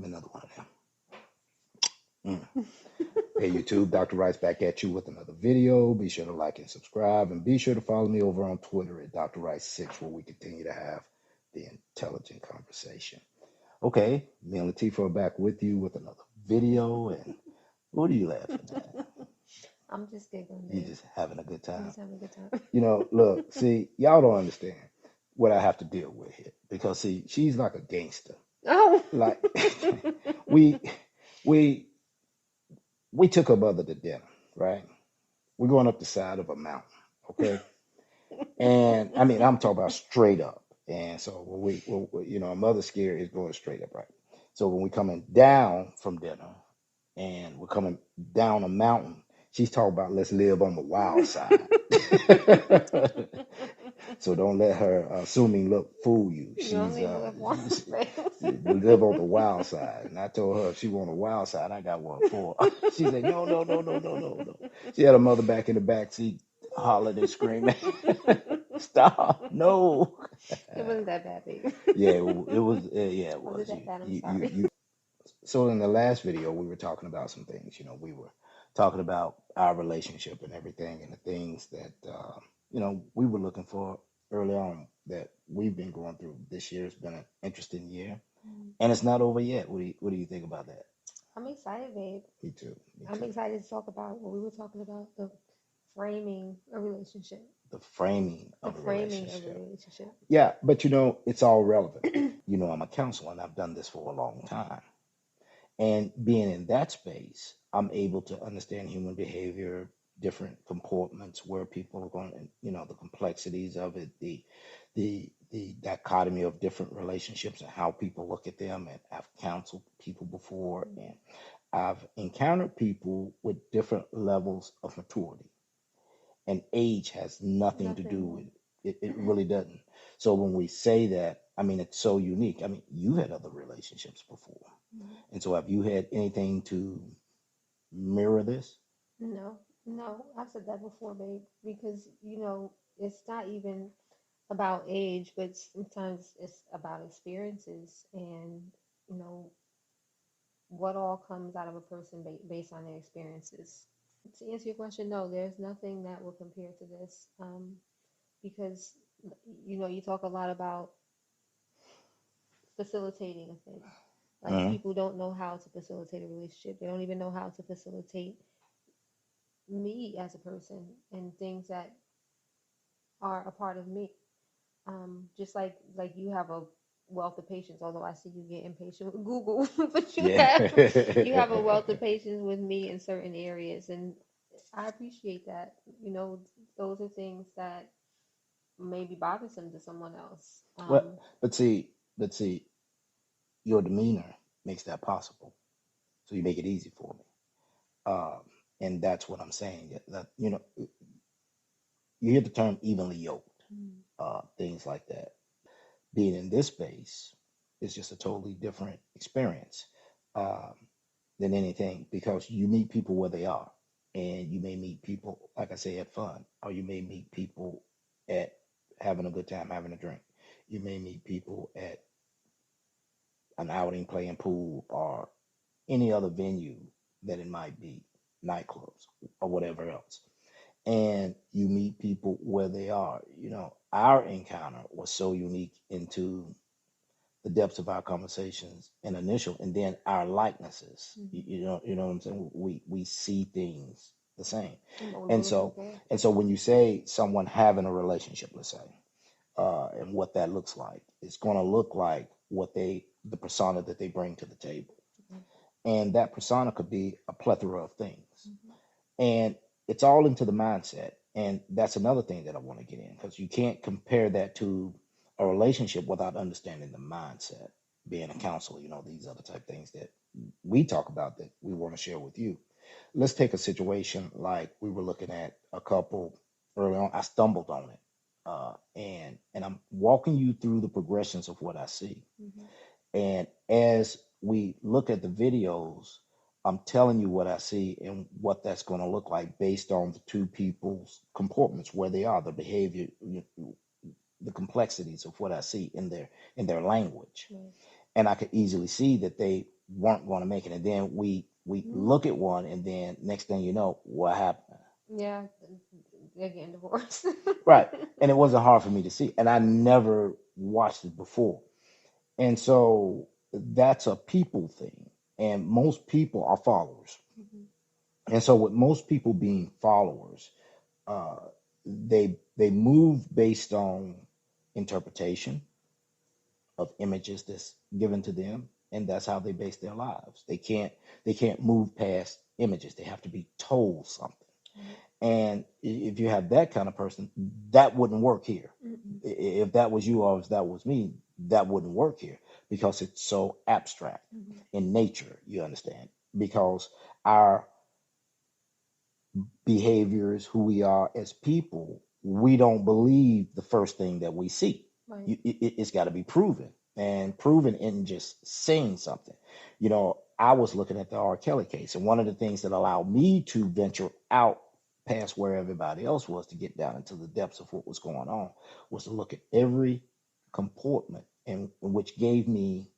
me another one of them. Hey YouTube, Dr. Rice back at you with another video. Be sure to like and subscribe, and be sure to follow me over on Twitter at Dr. Rice6, where we continue to have the intelligent conversation. Okay, me and Latifah are back with you with another video, and what are you laughing at? I'm just giggling, You babe. just having a good I'm time. just having a good time. You know, look, see, y'all don't understand what I have to deal with here because see, she's like a gangster. Oh. Like we we we took her mother to dinner, right? We're going up the side of a mountain, okay? And I mean, I'm talking about straight up. And so you know, a mother scared is going straight up, right? So when we're coming down from dinner and we're coming down a mountain, she's talking about let's live on the wild side. So don't let her assuming look fool you. You only live once, babe. Live on the wild side. And I told her if she want a wild side, I got one for her. She said, no, no, no, no, no, no, no. She had her mother back in the back seat hollering and screaming. Stop. No. It wasn't that bad, babe. Yeah, it was. Yeah, it Was was. it that bad? I'm sorry. So in the last video, we were talking about some things. You know, we were talking about our relationship and everything, and the things that you know we were looking for early on that we've been going through. This year has been an interesting year, and it's not over yet. What do you think about that? I'm excited, babe. Me too. Me I'm too. excited to talk about what we were talking about, the framing a relationship. The framing The of a framing of a relationship. relationship. Yeah, but you know, it's all relevant. You know, I'm a counselor and I've done this for a long time. And being in that space, I'm able to understand human behavior, different comportments, where people are going, and you know, the complexities of it, the dichotomy of different relationships and how people look at them. And I've counseled people before, and I've encountered people with different levels of maturity. And age has nothing to do with Nothing. it. It really doesn't. So when we say that, I mean, it's so unique. I mean, you had other relationships before. And so have you had anything to mirror this? No, no, I've said that before, babe, because it's not even about age, but sometimes it's about experiences and you know what all comes out of a person based on their experiences. To answer your question, no, there's nothing that will compare to this, because you talk a lot about facilitating a thing. Like Hmm. people don't know how to facilitate a relationship. They don't even know how to facilitate me as a person and things that are a part of me. Just like you have a wealth of patience, although I see you get impatient with Google, but you Yeah. have a wealth of patience with me in certain areas, and I appreciate that. Those are things that may be bothersome to someone else. Well, but see, your demeanor makes that possible. So you make it easy for me. Um, and that's what I'm saying. That you know, you hear the term evenly yoked, Mm. things like that. Being in this space is just a totally different experience um, than anything because you meet people where they are, and you may meet people, like I say, at fun, or you may meet people at having a good time, having a drink. You may meet people at an outing, playing pool, or any other venue that it might be, nightclubs or whatever else. And you meet people where they are. You know, our encounter was so unique into the depths of our conversations and initial, and then our likenesses. Mhm. You know what I'm saying? We see things the same, And what we were and looking so for. when you say someone having a relationship, let's say, and what that looks like, it's going to look like the persona that they bring to the table, Mhm. and that persona could be a plethora of things, Mhm. and it's all into the mindset. And that's another thing that I want to get in because you can't compare that to a relationship without understanding the mindset. Being a counselor, you know, these other type things that we talk about that we want to share with you. Let's take a situation like we were looking at a couple early on. I stumbled on it, and I'm walking you through the progressions of what I see. Mhm. And as we look at the videos, I'm telling you what I see and what that's going to look like based on the two people's comportments, where they are, the behavior, the complexities of what I see in their language. Right. And I could easily see that they weren't going to make it, and then we Hmm. look at one, and then next thing you know, what happened? Yeah, they're getting divorced. Right, and it wasn't hard for me to see, and I never watched it before, and so that's a people thing, and most people are followers, Mhm. and so with most people being followers, uh, they move based on interpretation of images that's given to them, and that's how they base their lives. They can't move past images. They have to be told something. Right. And if you have that kind of person, that wouldn't work here. Mm-mm. If that was you or if that was me, that wouldn't work here because it's so abstract Mhm. in nature, you understand? Because our behaviors, who we are as people, we don't believe the first thing that we see. Right. It's got to be proven, and proven in just saying something. I was looking at the R. Kelly case, and one of the things that allowed me to venture out past where everybody else was to get down into the depths of what was going on was to look at every comportment, and which gave me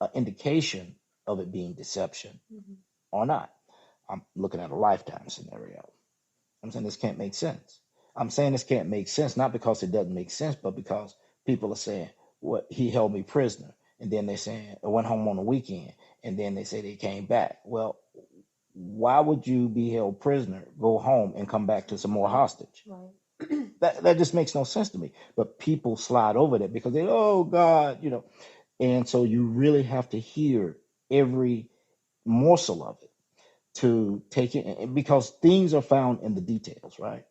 an indication of it being deception Mhm. or not. I'm looking at a lifetime scenario. I'm saying this can't make sense. I'm saying this can't make sense, not because it doesn't make sense, but because people are saying, "What, he held me prisoner," and then they're saying, "I went home on the weekend," and then they say they came back. Well, why would you be held prisoner, go home, and come back to some more Right. hostage? Right. That just makes no sense to me. But people slide over that because they, oh God. And so you really have to hear every morsel of it to take it, because things are found in the details, right?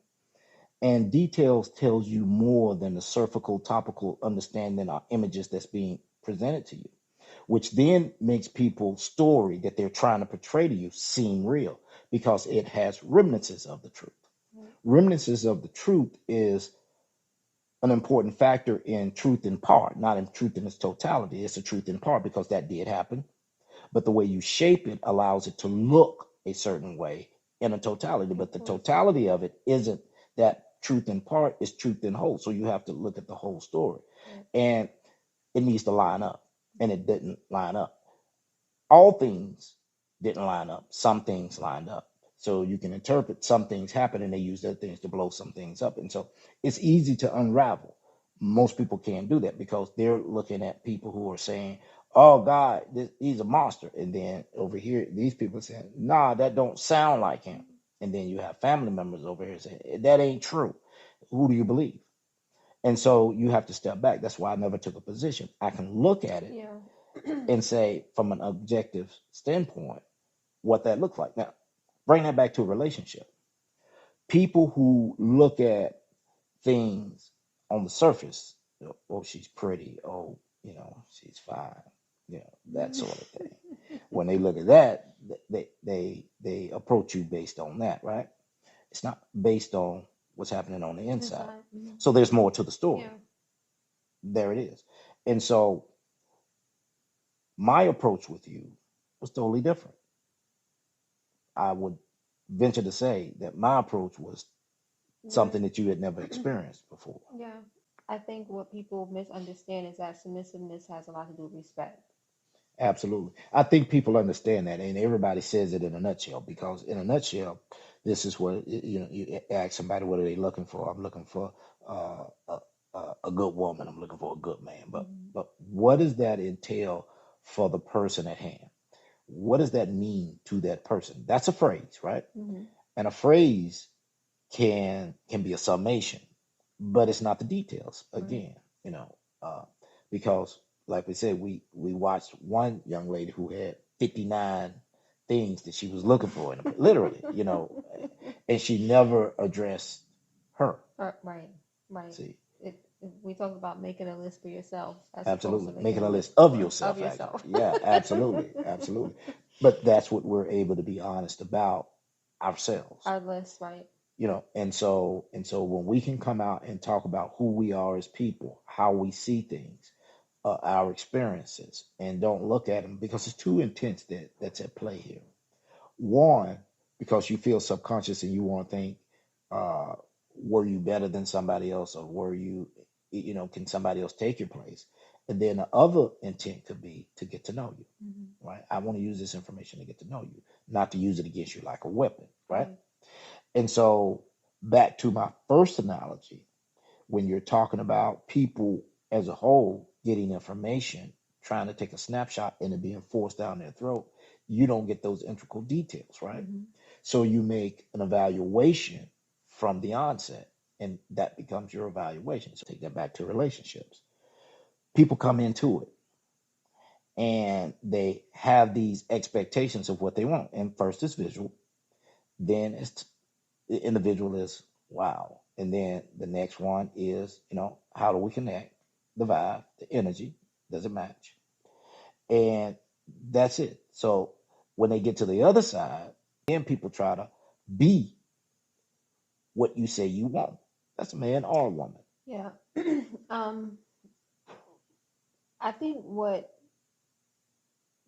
And details tells you more than the surface topical understanding or images that's being presented to you, which then makes people's story that they're trying to portray to you seem real because it has remnants of the truth. Right. Remnants of the truth is an important factor in truth in part, not in truth in its totality. It's a truth in part because that did happen, but the way you shape it allows it to look a certain way in a totality. Of But the course. totality of it isn't that truth in part, is truth in whole. So you have to look at the whole story. Right. And it needs to line up. And it didn't line up. All things didn't line up. Some things lined up. So you can interpret some things happen and they use their things to blow some things up. And so it's easy to unravel. Most people can't do that because they're looking at people who are saying, "Oh God, he's a monster." And then over here, these people are saying, "Nah, that don't sound like him." And then you have family members over here saying, "That ain't true." Who do you believe? And so you have to step back. That's why I never took a position. I can look at it Yeah. and say, from an objective standpoint, what that looks like. Now, bring that back to a relationship. People who look at things on the surface, oh, she's pretty, oh, she's fine, that sort of thing. When they look at that, they approach you based on that, right? It's not based on what's happening on the inside. Inside. Mhm. So there's more to the story. Yeah. There it is. And so my approach with you was totally different. I would venture to say that my approach was Yeah. something that you had never experienced before. Yeah. I think what people misunderstand is that submissiveness has a lot to do with respect. Absolutely. I think people understand that, and everybody says it in a nutshell because, in a nutshell, this is what you ask somebody, what are they looking for? I'm looking for a good woman. I'm looking for a good man. But Hmm. but what does that entail for the person at hand? What does that mean to that person? That's a phrase, right? Hmm. And a phrase can be a summation, but it's not the details Right. again, uh, because like we said, we watched one young lady who had 59 things that she was looking for literally, and she never addressed her. Right. Right. See, We talk about making a list for yourself as opposed to absolutely making making a a list list of of yourself, actually. yourself. Yeah, absolutely, absolutely. But that's what we're able to be honest about ourselves. Our list, right? And so when we can come out and talk about who we are as people, how we see things, our experiences, and don't look at them because it's too intense that's at play here. One, because you feel subconscious and you want to think, uh, were you better than somebody else, or were you, can somebody else take your place? And then the other intent could be to get to know you, Hmm. right? I want to use this information to get to know you, not to use it against you like a weapon, right? Right. And so back to my first analogy, when you're talking about people as a whole getting information, trying to take a snapshot and it being forced down their throat, you don't get those integral details, right? Hmm. So you make an evaluation from the onset, and that becomes your evaluation. So take that back to relationships. People come into it and they have these expectations of what they want. And first it's visual, then it's the individual is wow. And then the next one is, how do we connect? The vibe, the energy, does it match? And that's it. So when they get to the other side, then people try to be what you say you want. That's a man or a woman. Yeah. um, I think what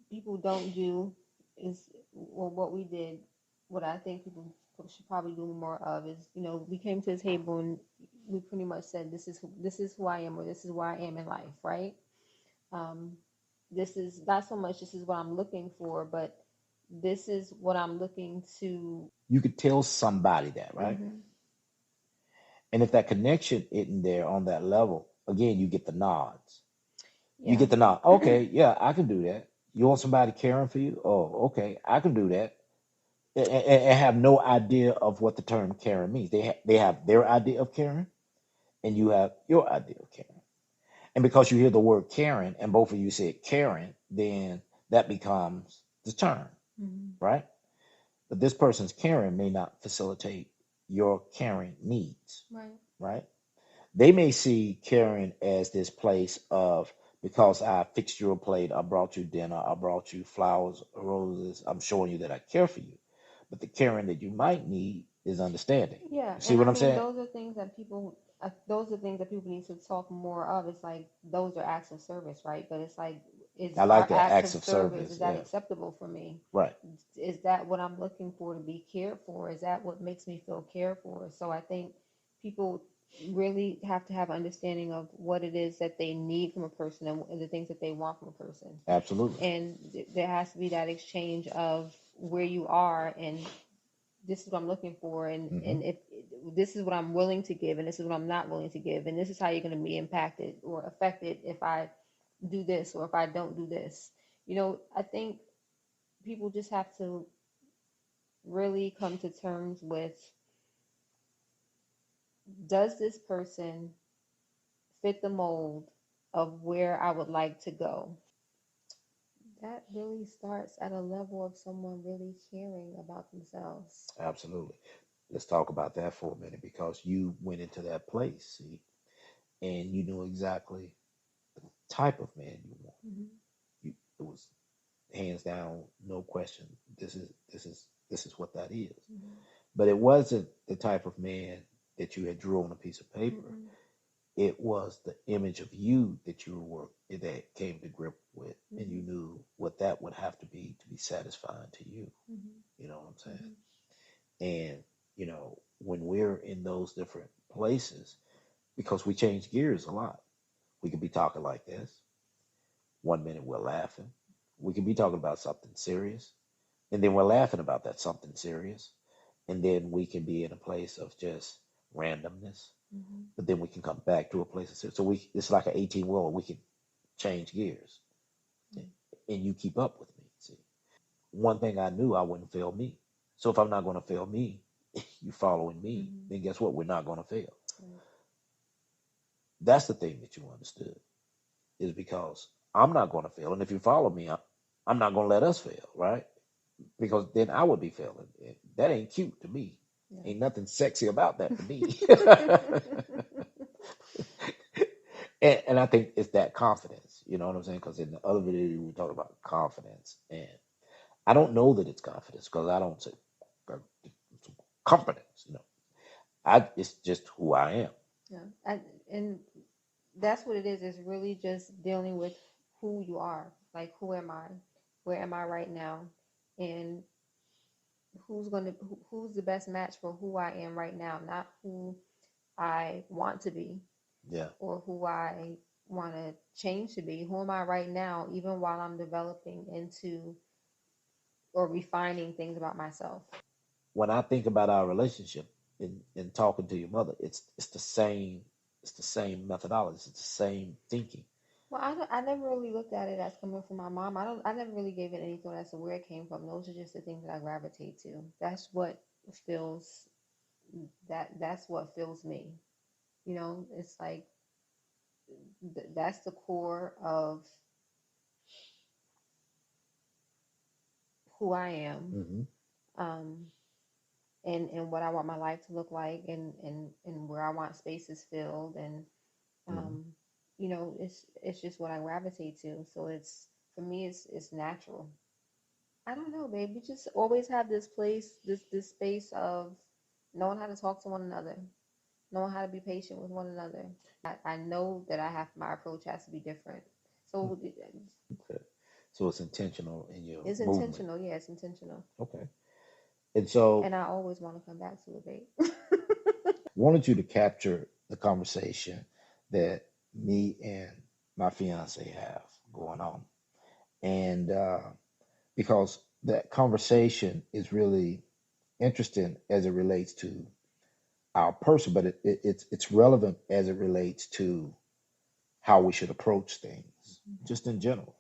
people don't do is, well, what we did, what I think people should probably do more of is, we came to the table and we pretty much said, this is who I am, or this is where I am in life, right? Um, this is not so much this is what I'm looking for, but this is what I'm looking to. You could tell somebody that, right? Hmm. And if that connection isn't there on that level, again, you get the nods. You Yeah. get the nod. Okay, yeah, I can do that. You want somebody caring for you? Oh, okay, I can do that. And have no idea of what the term caring means. They have their idea of caring, and you have your idea of caring. And because you hear the word caring, and both of you said caring, then that becomes the term, Hmm. right? But this person's caring may not facilitate your caring needs, Right. right? They may see caring as this place of, because I fixed your plate, I brought you dinner, I brought you flowers, roses, I'm showing you that I care for you. But the caring that you might need is understanding. Yeah, You see and I what I'm mean, saying? those are things that people need to talk more of. It's like those are acts of service, right? But it's like, is I our like that. acts Acts of of service, service. is that Yeah. acceptable for me? Right. Is that what I'm looking for, to be cared for? Is that what makes me feel cared for? So I think people really have to have understanding of what it is that they need from a person, and the things that they want from a person. Absolutely. And there has to be that exchange of where you are, and this is what I'm looking for, Hmm. and if this is what I'm willing to give, and this is what I'm not willing to give, and this is how you're going to be impacted or affected if I do this or if I don't do this. I think people just have to really come to terms with, does this person fit the mold of where I would like to go? That really starts at a level of someone really caring about themselves. Absolutely. Let's talk about that for a minute because you went into that place, see, and you knew exactly the type of man you want. Hmm. It was hands down, no question. This is what that is. Hmm. But it wasn't the type of man that you had drew on a piece of paper. Hmm. It was the image of you that you were that came to grip with, and you Hmm. knew what that would have to be satisfying to you. Hmm. You know what I'm saying? Hmm. And when we're in those different places, because we change gears a lot, we could be talking like this. One minute we're laughing. We could be talking about something serious, and then we're laughing about that something serious, and then we can be in a place of just randomness, Hmm. but then we can come back to a place of serious. So it's like an 18 wheeler. We can change gears, and you keep up with me. See, one thing I knew, I wouldn't fail me. So if I'm not going to fail me, you following me, Hmm. then guess what? We're not going to fail. Right. That's the thing that you understood, is because I'm not going to fail, and if you follow me, I'm not going to let us fail, right? Because then I would be failing. That ain't cute to me. Ain't nothing sexy about that to me. And I think it's that confidence. You know what I'm saying? Because in the other video, we talked about confidence. And I don't know that it's confidence because I don't say uh, confidence. It's just who I am. Yeah. And that's what it is. It's really just dealing with who you are. Like, who am I? Where am I right now? And who's the best match for who I am right now, not who I want to be Yeah. or who I want to change to be? Who am I right now, even while I'm developing into or refining things about myself? When I think about our relationship in talking to your mother, it's the same methodology, it's the same thinking. Well, I never really looked at it as coming from my mom. I never really gave it any thought as to where it came from. Those are just the things that I gravitate to. That's what feels that's what fills me. You know, it's like that's the core of who I am. Hmm. Um, and what I want my life to look like, and where I want spaces filled, and Hmm. um, you know, it's just what I gravitate to. So it's for me, it's natural. I don't know, babe. We just always have this place, this space of knowing how to talk to one another, knowing how to be patient with one another. I know that my approach has to be different. So Okay. So it's intentional in your it's movement. intentional. Yeah, it's intentional. Okay. And so And I always want to come back to it, babe. wanted you to capture the conversation that me and my fiance have going on. And because that conversation is really interesting as it relates to our person, but it's relevant as it relates to how we should approach things, just in general.